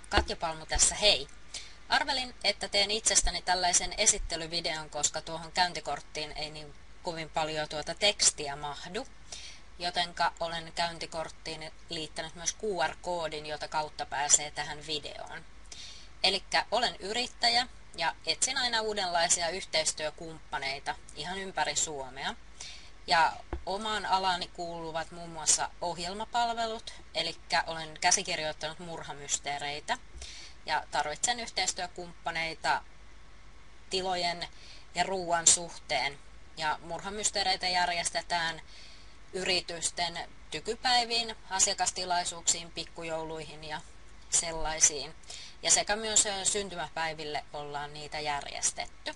Katja Palmu tässä, hei! Arvelin, että teen itsestäni tällaisen esittelyvideon, koska tuohon käyntikorttiin ei niin kovin paljon tuota tekstiä mahdu, jotenka olen käyntikorttiin liittänyt myös QR-koodin, jota kautta pääsee tähän videoon. Elikkä olen yrittäjä ja etsin aina uudenlaisia yhteistyökumppaneita ihan ympäri Suomea. Ja omaan alani kuuluvat muun muassa ohjelmapalvelut, eli olen käsikirjoittanut murhamysteereitä ja tarvitsen yhteistyökumppaneita tilojen ja ruoan suhteen. Ja murhamysteereitä järjestetään yritysten tykypäiviin, asiakastilaisuuksiin, pikkujouluihin ja sellaisiin. Ja sekä myös syntymäpäiville ollaan niitä järjestetty.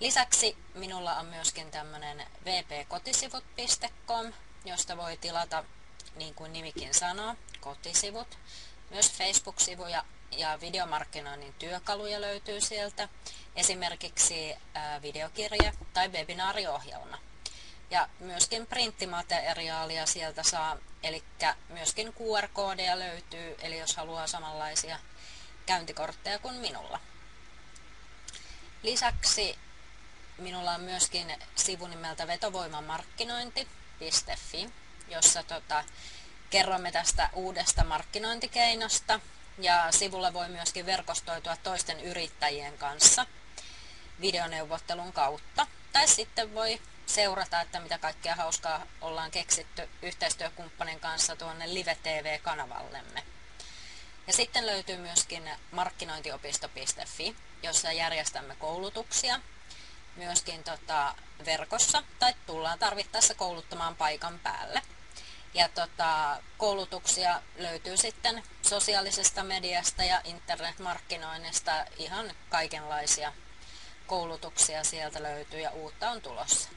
Lisäksi minulla on myöskin tämmöinen vpkotisivut.com, josta voi tilata, niin kuin nimikin sanoo, kotisivut. Myös Facebook-sivuja ja videomarkkinoinnin työkaluja löytyy sieltä, esimerkiksi videokirja tai webinaariohjelma. Ja myöskin printtimateriaalia sieltä saa, eli myöskin QR-koodeja löytyy, eli jos haluaa samanlaisia käyntikortteja kuin minulla. Lisäksi minulla on myöskin sivu nimeltä vetovoimamarkkinointi.fi, jossa kerromme tästä uudesta markkinointikeinosta, ja sivulla voi myöskin verkostoitua toisten yrittäjien kanssa videoneuvottelun kautta. Tai sitten voi seurata, että mitä kaikkea hauskaa ollaan keksitty yhteistyökumppanin kanssa tuonne Live TV-kanavallemme. Ja sitten löytyy myöskin markkinointiopisto.fi, jossa järjestämme koulutuksia myöskin verkossa tai tullaan tarvittaessa kouluttamaan paikan päälle. Ja koulutuksia löytyy sitten sosiaalisesta mediasta ja internetmarkkinoinnista, ihan kaikenlaisia koulutuksia sieltä löytyy ja uutta on tulossa.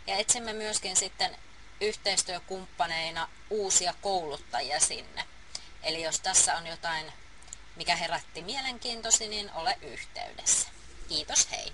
Ja etsimme myöskin sitten yhteistyökumppaneina uusia kouluttajia sinne. Eli jos tässä on jotain, mikä herätti mielenkiintosi, niin ole yhteydessä. Kiitos, hei!